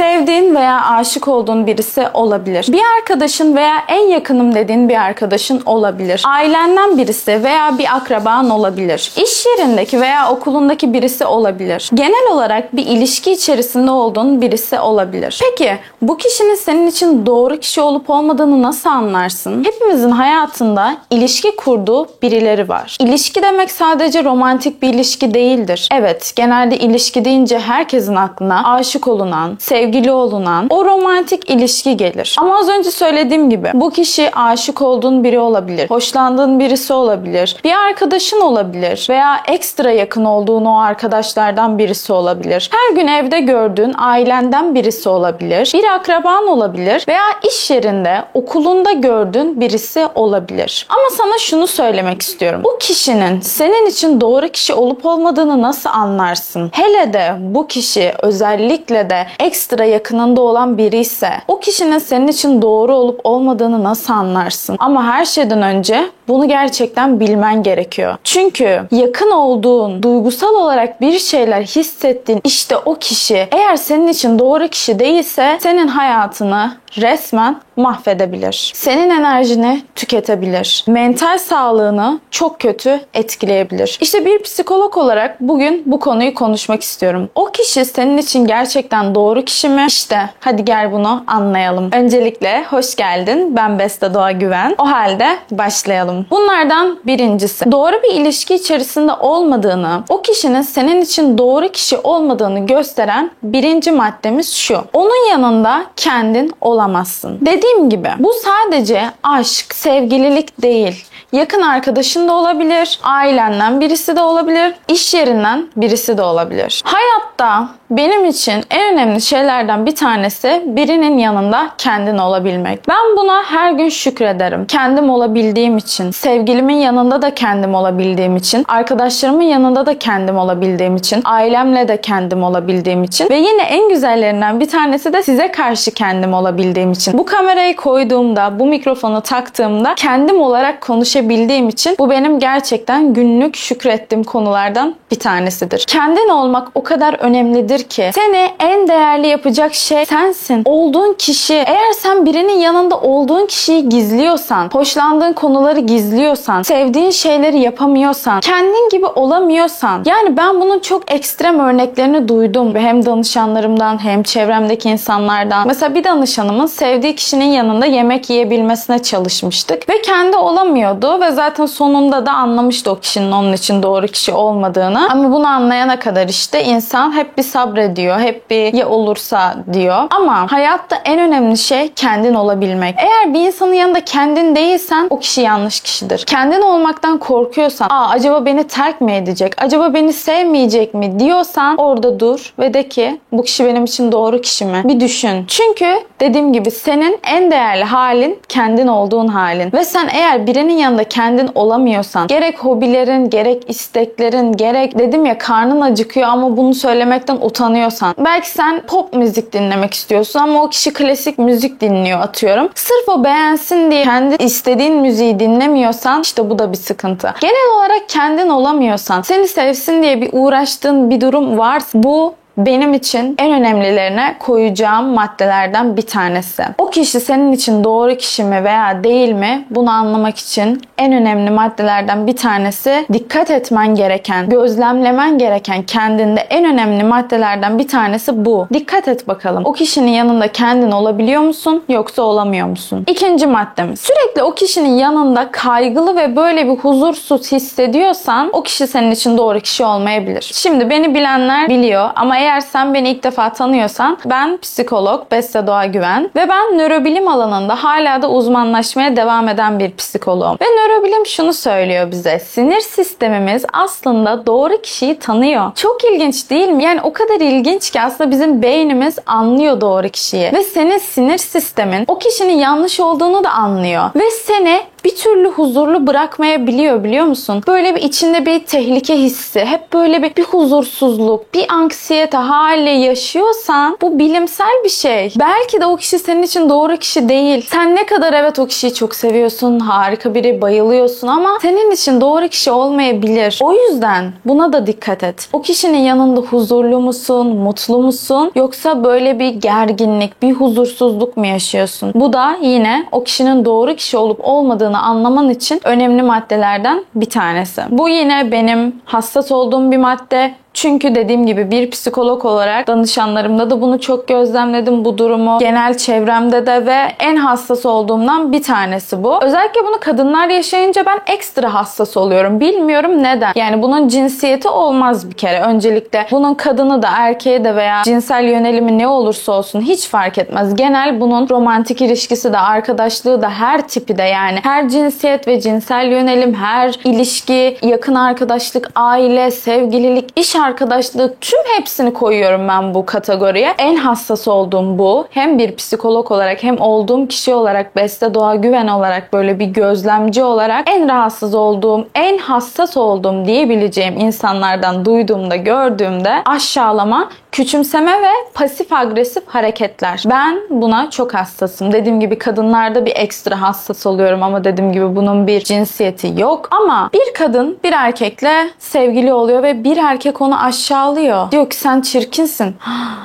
Sevdiğin veya aşık olduğun birisi olabilir. Bir arkadaşın veya en yakınım dediğin bir arkadaşın olabilir. Ailenden birisi veya bir akraban olabilir. İş yerindeki veya okulundaki birisi olabilir. Genel olarak bir ilişki içerisinde olduğun birisi olabilir. Peki bu kişinin senin için doğru kişi olup olmadığını nasıl anlarsın? Hepimizin hayatında ilişki kurduğu birileri var. İlişki demek sadece romantik bir ilişki değildir. Evet, genelde ilişki deyince herkesin aklına aşık olunan, sevgili olunan o romantik ilişki gelir. Ama az önce söylediğim gibi bu kişi aşık olduğun biri olabilir, hoşlandığın birisi olabilir, bir arkadaşın olabilir veya ekstra yakın olduğun o arkadaşlardan birisi olabilir. Her gün evde gördüğün ailenden birisi olabilir, bir akraban olabilir veya iş yerinde, okulunda gördüğün birisi olabilir. Ama sana şunu söylemek istiyorum. Bu kişinin senin için doğru kişi olup olmadığını nasıl anlarsın? Hele de bu kişi özellikle de ekstra yakınında olan biri ise o kişinin senin için doğru olup olmadığını nasıl anlarsın? Ama her şeyden önce bunu gerçekten bilmen gerekiyor. Çünkü yakın olduğun, duygusal olarak bir şeyler hissettiğin işte o kişi eğer senin için doğru kişi değilse senin hayatını resmen mahvedebilir. Senin enerjini tüketebilir. Mental sağlığını çok kötü etkileyebilir. İşte bir psikolog olarak bugün bu konuyu konuşmak istiyorum. O kişi senin için gerçekten doğru kişi mi? İşte hadi gel bunu anlayalım. Öncelikle hoş geldin. Ben Beste Doğa Güven. O halde başlayalım. Bunlardan birincisi, doğru bir ilişki içerisinde olmadığını, o kişinin senin için doğru kişi olmadığını gösteren birinci maddemiz şu. Onun yanında kendin olamazsın. Dediğim gibi bu sadece aşk, sevgililik değil. Yakın arkadaşın da olabilir, ailenden birisi de olabilir, iş yerinden birisi de olabilir. Hayatta benim için en önemli şeylerden bir tanesi birinin yanında kendin olabilmek. Ben buna her gün şükrederim. Kendim olabildiğim için, sevgilimin yanında da kendim olabildiğim için, arkadaşlarımın yanında da kendim olabildiğim için, ailemle de kendim olabildiğim için ve yine en güzellerinden bir tanesi de size karşı kendim olabildiğim için. Bu kamerayı koyduğumda, bu mikrofonu taktığımda kendim olarak konuşabildiğim için bu benim gerçekten günlük şükrettiğim konulardan bir tanesidir. Kendin olmak o kadar önemlidir ki seni en değerli yapacak şey sensin. Olduğun kişi. Eğer sen birinin yanında olduğun kişiyi gizliyorsan, hoşlandığın konuları gizliyorsan, sevdiğin şeyleri yapamıyorsan, kendin gibi olamıyorsan, yani ben bunun çok ekstrem örneklerini duydum. Hem danışanlarımdan hem çevremdeki insanlardan. Mesela bir danışanımın sevdiği kişinin yanında yemek yiyebilmesine çalışmıştık ve kendi olamıyordu ve zaten sonunda da anlamıştı o kişinin onun için doğru kişi olmadığını. Ama bunu anlayana kadar işte insan hep bir sabrediyor, hep bir ya olursa diyor. Ama hayatta en önemli şey kendin olabilmek. Eğer bir insanın yanında kendin değilsen o kişi yanlış kişidir. Kendin olmaktan korkuyorsan, acaba beni terk mi edecek, acaba beni sevmeyecek mi diyorsan orada dur ve de ki bu kişi benim için doğru kişi mi? Bir düşün. Çünkü dediğim gibi senin en değerli halin kendin olduğun halin. Ve sen eğer birinin yanında kendin olamıyorsan, gerek hobilerin, gerek isteklerin, gerek dedim ya karnın acıkıyor ama bunu söylemekten utanıyorsan, belki sen pop müzik dinlemek istiyorsun ama o kişi klasik müzik dinliyor atıyorum. Sırf o beğensin diye kendi istediğin müziği dinlemiyorsan işte bu da bir sıkıntı. Genel olarak kendin olamıyorsan, seni sevsin diye bir uğraştığın bir durum varsa bu benim için en önemlilerine koyacağım maddelerden bir tanesi. O kişi senin için doğru kişi mi veya değil mi bunu anlamak için en önemli maddelerden bir tanesi, dikkat etmen gereken, gözlemlemen gereken kendinde en önemli maddelerden bir tanesi bu. Dikkat et bakalım. O kişinin yanında kendin olabiliyor musun yoksa olamıyor musun? İkinci maddemiz. Sürekli o kişinin yanında kaygılı ve böyle bir huzursuz hissediyorsan o kişi senin için doğru kişi olmayabilir. Şimdi beni bilenler biliyor ama eğer sen beni ilk defa tanıyorsan ben psikolog Beste Doğa Güven ve ben nörobilim alanında hala da uzmanlaşmaya devam eden bir psikoloğum. Ve nörobilim şunu söylüyor bize. Sinir sistemimiz aslında doğru kişiyi tanıyor. Çok ilginç değil mi? Yani o kadar ilginç ki aslında bizim beynimiz anlıyor doğru kişiyi. Ve senin sinir sistemin o kişinin yanlış olduğunu da anlıyor. Ve seni bir türlü huzurlu bırakmayabiliyor, biliyor musun? Böyle bir içinde bir tehlike hissi, hep böyle bir huzursuzluk, bir anksiyete hali yaşıyorsan bu bilimsel bir şey. Belki de o kişi senin için doğru kişi değil. Sen ne kadar evet o kişiyi çok seviyorsun, harika biri, bayılıyorsun ama senin için doğru kişi olmayabilir. O yüzden buna da dikkat et. O kişinin yanında huzurlu musun, mutlu musun? Yoksa böyle bir gerginlik, bir huzursuzluk mu yaşıyorsun? Bu da yine o kişinin doğru kişi olup olmadığını anlaman için önemli maddelerden bir tanesi. Bu yine benim hassas olduğum bir madde. Çünkü dediğim gibi bir psikolog olarak danışanlarımda da bunu çok gözlemledim, bu durumu. Genel çevremde de ve en hassas olduğumdan bir tanesi bu. Özellikle bunu kadınlar yaşayınca ben ekstra hassas oluyorum. Bilmiyorum neden. Yani bunun cinsiyeti olmaz bir kere. Öncelikle bunun kadını da erkeği de veya cinsel yönelimi ne olursa olsun hiç fark etmez. Genel bunun romantik ilişkisi de, arkadaşlığı da, her tipi de, yani her cinsiyet ve cinsel yönelim, her ilişki, yakın arkadaşlık, aile, sevgililik, iş arkadaşlık, tüm hepsini koyuyorum ben bu kategoriye. En hassas olduğum bu. Hem bir psikolog olarak hem olduğum kişi olarak, Beste Doğa Güven olarak, böyle bir gözlemci olarak en rahatsız olduğum, en hassas olduğum diyebileceğim insanlardan duyduğumda, gördüğümde aşağılama, küçümseme ve pasif agresif hareketler. Ben buna çok hassasım. Dediğim gibi kadınlarda bir ekstra hassas oluyorum ama dediğim gibi bunun bir cinsiyeti yok. Ama bir kadın bir erkekle sevgili oluyor ve bir erkek onu aşağılıyor. Diyor ki sen çirkinsin.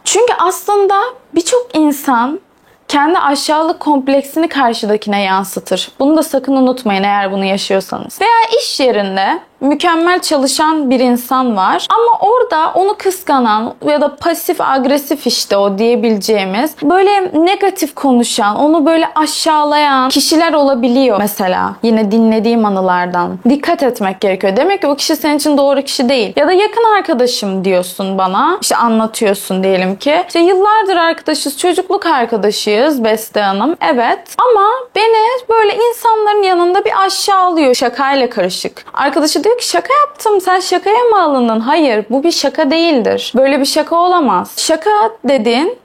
Çünkü aslında birçok insan kendi aşağılık kompleksini karşıdakine yansıtır. Bunu da sakın unutmayın eğer bunu yaşıyorsanız. Veya iş yerinde mükemmel çalışan bir insan var ama orada onu kıskanan ya da pasif agresif, işte o diyebileceğimiz, böyle negatif konuşan, onu böyle aşağılayan kişiler olabiliyor mesela. Yine dinlediğim anılardan. Dikkat etmek gerekiyor. Demek ki o kişi senin için doğru kişi değil. Ya da yakın arkadaşım diyorsun bana. İşte anlatıyorsun diyelim ki. İşte yıllardır arkadaşız, çocukluk arkadaşıyız Beste Hanım. Evet. Ama beni böyle insanların yanında bir aşağılıyor. Şakayla karışık. Arkadaşı diyor ki şaka yaptım, sen şakaya mı alındın? Hayır, bu bir şaka değildir. Böyle bir şaka olamaz. Şaka dediğin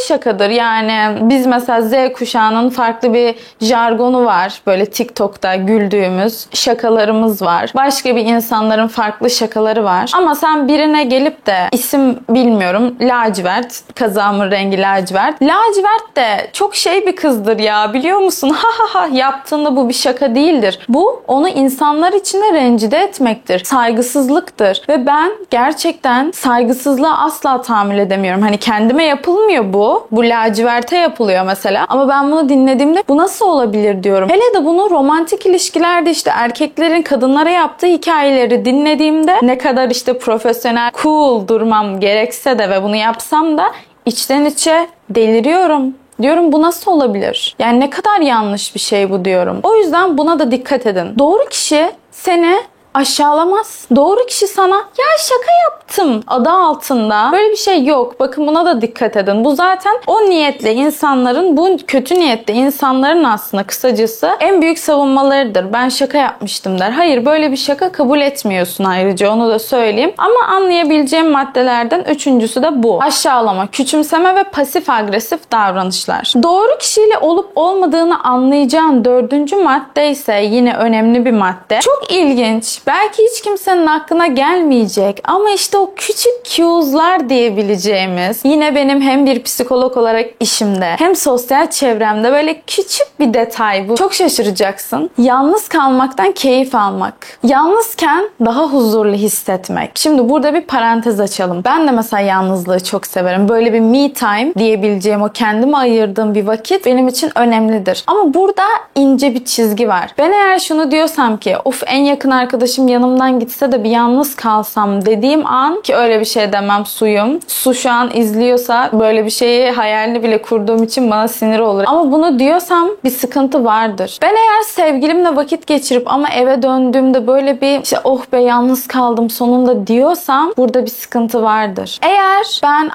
şakadır. Yani biz mesela Z kuşağının farklı bir jargonu var. Böyle TikTok'ta güldüğümüz şakalarımız var. Başka bir insanların farklı şakaları var. Ama sen birine gelip de isim bilmiyorum, lacivert, kazağımın rengi lacivert. Lacivert de çok bir kızdır ya, biliyor musun? Ha ha ha, yaptığında bu bir şaka değildir. Bu onu insanlar içinde rencide etmektir. Saygısızlıktır. Ve ben gerçekten saygısızlığa asla tahammül edemiyorum. Hani kendime yapılmıyor bu. Bu laciverte yapılıyor mesela. Ama ben bunu dinlediğimde bu nasıl olabilir diyorum. Hele de bunu romantik ilişkilerde işte erkeklerin kadınlara yaptığı hikayeleri dinlediğimde ne kadar işte profesyonel, cool durmam gerekse de ve bunu yapsam da içten içe deliriyorum. Diyorum bu nasıl olabilir? Yani ne kadar yanlış bir şey bu diyorum. O yüzden buna da dikkat edin. Doğru kişi seni aşağılamaz. Doğru kişi sana ya şaka yaptım adı altında. Böyle bir şey yok. Bakın buna da dikkat edin. Bu zaten o niyetle insanların, bu kötü niyetle insanların aslında kısacası en büyük savunmalarıdır. Ben şaka yapmıştım der. Hayır, böyle bir şaka kabul etmiyorsun, ayrıca onu da söyleyeyim. Ama anlayabileceğim maddelerden üçüncüsü de bu. Aşağılama, küçümseme ve pasif agresif davranışlar. Doğru kişiyle olup olmadığını anlayacağın dördüncü madde ise yine önemli bir madde. Çok ilginç. Belki hiç kimsenin aklına gelmeyecek ama işte o küçük cues'lar diyebileceğimiz, yine benim hem bir psikolog olarak işimde hem sosyal çevremde böyle küçük bir detay bu. Çok şaşıracaksın. Yalnız kalmaktan keyif almak. Yalnızken daha huzurlu hissetmek. Şimdi burada bir parantez açalım. Ben de mesela yalnızlığı çok severim. Böyle bir me time diyebileceğim, o kendime ayırdığım bir vakit benim için önemlidir. Ama burada ince bir çizgi var. Ben eğer şunu diyorsam ki of en yakın arkadaşım yanımdan gitse de bir yalnız kalsam dediğim an, ki öyle bir şey demem, suyum. Su şu an izliyorsa böyle bir şeyi hayalini bile kurduğum için bana sinir olur. Ama bunu diyorsam bir sıkıntı vardır. Ben eğer sevgilimle vakit geçirip ama eve döndüğümde böyle bir işte oh be yalnız kaldım sonunda diyorsam burada bir sıkıntı vardır. Eğer ben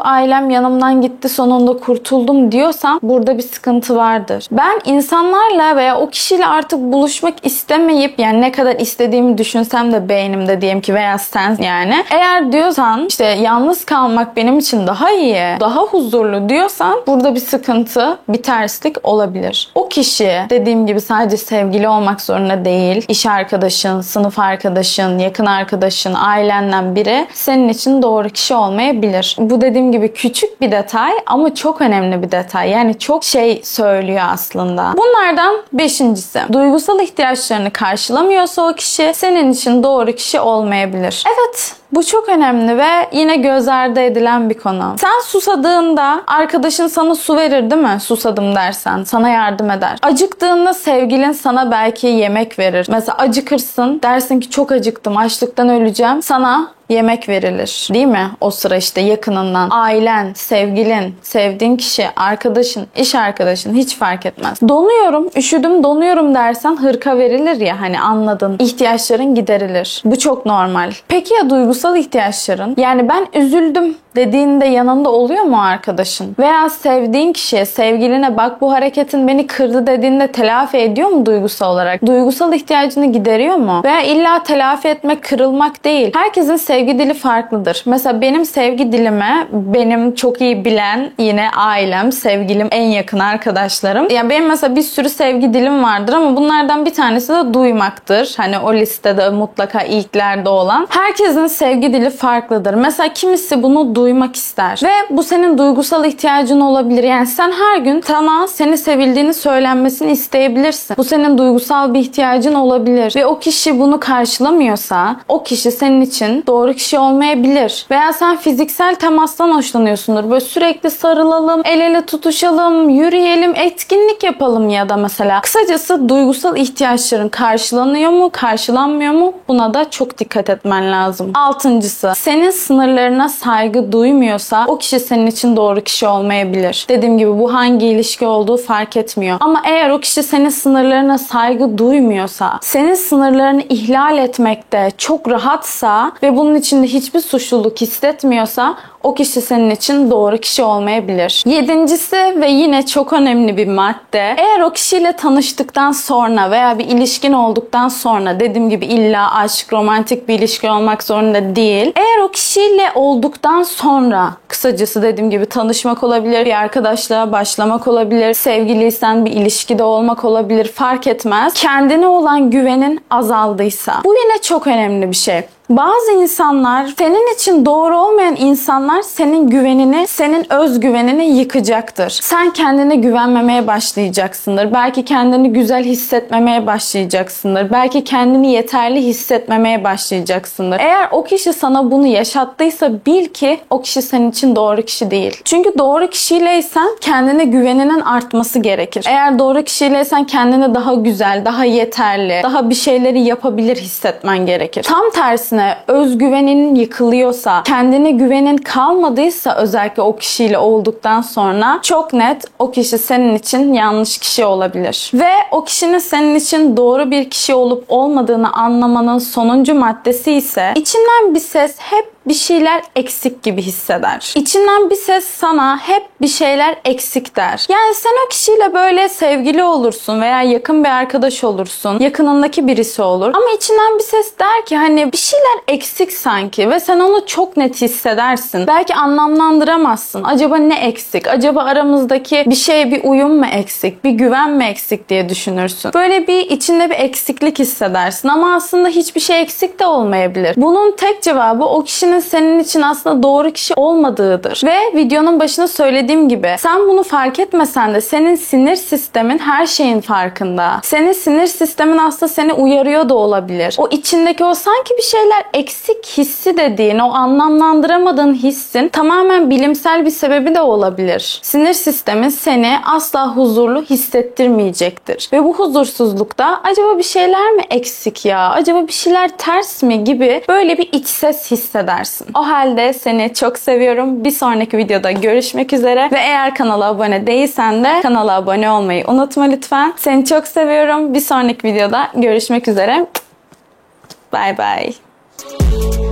ailem yanımdan gitti sonunda kurtuldum diyorsam burada bir sıkıntı vardır. Ben insanlarla veya o kişiyle artık buluşmak istemeyip, yani ne kadar istediğimi düşünsem de beynimde diyelim ki veya sen yani. Eğer diyorsan işte yalnız kalmak benim için daha iyi, daha huzurlu diyorsan burada bir sıkıntı, bir terslik olabilir. O kişi dediğim gibi sadece sevgili olmak zorunda değil. İş arkadaşın, sınıf arkadaşın, yakın arkadaşın, ailenden biri senin için doğru kişi olmayabilir. Bu dediğim gibi küçük bir detay ama çok önemli bir detay. Yani çok şey söylüyor aslında. Bunlardan beşincisi. Duygusal ihtiyaçlarını karşılamıyorsa o kişi senin için doğru kişi olmayabilir. Evet, bu çok önemli ve yine göz ardı edilen bir konu. Sen susadığında arkadaşın sana su verir değil mi? Susadım dersen. Sana yardım eder. Acıktığında sevgilin sana belki yemek verir. Mesela acıkırsın. Dersin ki çok acıktım. Açlıktan öleceğim. Sana yemek verilir. Değil mi? O sıra işte yakınından. Ailen, sevgilin, sevdiğin kişi, arkadaşın, iş arkadaşın hiç fark etmez. Donuyorum, üşüdüm, donuyorum dersen hırka verilir ya hani anladın. İhtiyaçların giderilir. Bu çok normal. Peki ya duygusal ihtiyaçların? Yani ben üzüldüm dediğinde yanında oluyor mu arkadaşın? Veya sevdiğin kişiye, sevgiline bak bu hareketin beni kırdı dediğinde telafi ediyor mu duygusal olarak? Duygusal ihtiyacını gideriyor mu? Veya illa telafi etmek, kırılmak değil. Herkesin sevgi dili farklıdır. Mesela benim sevgi dilime benim çok iyi bilen yine ailem, sevgilim, en yakın arkadaşlarım. Yani benim mesela bir sürü sevgi dilim vardır ama bunlardan bir tanesi de duymaktır. Hani o listede mutlaka ilklerde olan. Herkesin sevgi dili farklıdır. Mesela kimisi bunu duymak ister. Ve bu senin duygusal ihtiyacın olabilir. Yani sen her gün sana seni sevildiğini söylenmesini isteyebilirsin. Bu senin duygusal bir ihtiyacın olabilir. Ve o kişi bunu karşılamıyorsa o kişi senin için doğru kişi olmayabilir. Veya sen fiziksel temastan hoşlanıyorsundur. Böyle sürekli sarılalım, el ele tutuşalım, yürüyelim, etkinlik yapalım ya da mesela. Kısacası duygusal ihtiyaçların karşılanıyor mu, karşılanmıyor mu? Buna da çok dikkat etmen lazım. Altıncısı, senin sınırlarına saygı duymuyorsa o kişi senin için doğru kişi olmayabilir. Dediğim gibi bu hangi ilişki olduğu fark etmiyor. Ama eğer o kişi senin sınırlarına saygı duymuyorsa, senin sınırlarını ihlal etmekte çok rahatsa ve bunun içinde hiçbir suçluluk hissetmiyorsa o kişi senin için doğru kişi olmayabilir. Yedincisi ve yine çok önemli bir madde. Eğer o kişiyle tanıştıktan sonra veya bir ilişkin olduktan sonra dediğim gibi illa aşk, romantik bir ilişki olmak zorunda değil. Eğer o kişiyle olduktan sonra kısacası dediğim gibi tanışmak olabilir, bir arkadaşlığa başlamak olabilir, sevgiliysen bir ilişkide olmak olabilir fark etmez. Kendine olan güvenin azaldıysa. Bu yine çok önemli bir şey. Bazı insanlar, senin için doğru olmayan insanlar senin güvenini, senin özgüvenini yıkacaktır. Sen kendine güvenmemeye başlayacaksındır. Belki kendini güzel hissetmemeye başlayacaksındır. Belki kendini yeterli hissetmemeye başlayacaksındır. Eğer o kişi sana bunu yaşattıysa bil ki o kişi senin için doğru kişi değil. Çünkü doğru kişiyleysen kendine güveninin artması gerekir. Eğer doğru kişiyleysen kendini daha güzel, daha yeterli, daha bir şeyleri yapabilir hissetmen gerekir. Tam tersine özgüvenin yıkılıyorsa, kendine güvenin kalmadıysa özellikle o kişiyle olduktan sonra çok net o kişi senin için yanlış kişi olabilir. Ve o kişinin senin için doğru bir kişi olup olmadığını anlamanın sonuncu maddesi ise içinden bir ses hep bir şeyler eksik gibi hisseder. İçinden bir ses sana hep bir şeyler eksik der. Yani sen o kişiyle böyle sevgili olursun veya yakın bir arkadaş olursun. Yakınındaki birisi olur. Ama içinden bir ses der ki hani bir şeyler eksik sanki ve sen onu çok net hissedersin. Belki anlamlandıramazsın. Acaba ne eksik? Acaba aramızdaki bir şey, bir uyum mu eksik? Bir güven mi eksik diye düşünürsün. Böyle bir içinde bir eksiklik hissedersin ama aslında hiçbir şey eksik de olmayabilir. Bunun tek cevabı o kişinin senin için aslında doğru kişi olmadığıdır. Ve videonun başında söylediğim gibi sen bunu fark etmesen de senin sinir sistemin her şeyin farkında. Senin sinir sistemin aslında seni uyarıyor da olabilir. O içindeki o sanki bir şeyler eksik hissi dediğin, o anlamlandıramadığın hissin tamamen bilimsel bir sebebi de olabilir. Sinir sistemin seni asla huzurlu hissettirmeyecektir. Ve bu huzursuzlukta acaba bir şeyler mi eksik ya? Acaba bir şeyler ters mi gibi böyle bir iç ses hissedersin. O halde seni çok seviyorum. Bir sonraki videoda görüşmek üzere. Ve eğer kanala abone değilsen de kanala abone olmayı unutma lütfen. Seni çok seviyorum. Bir sonraki videoda görüşmek üzere. Bye bye.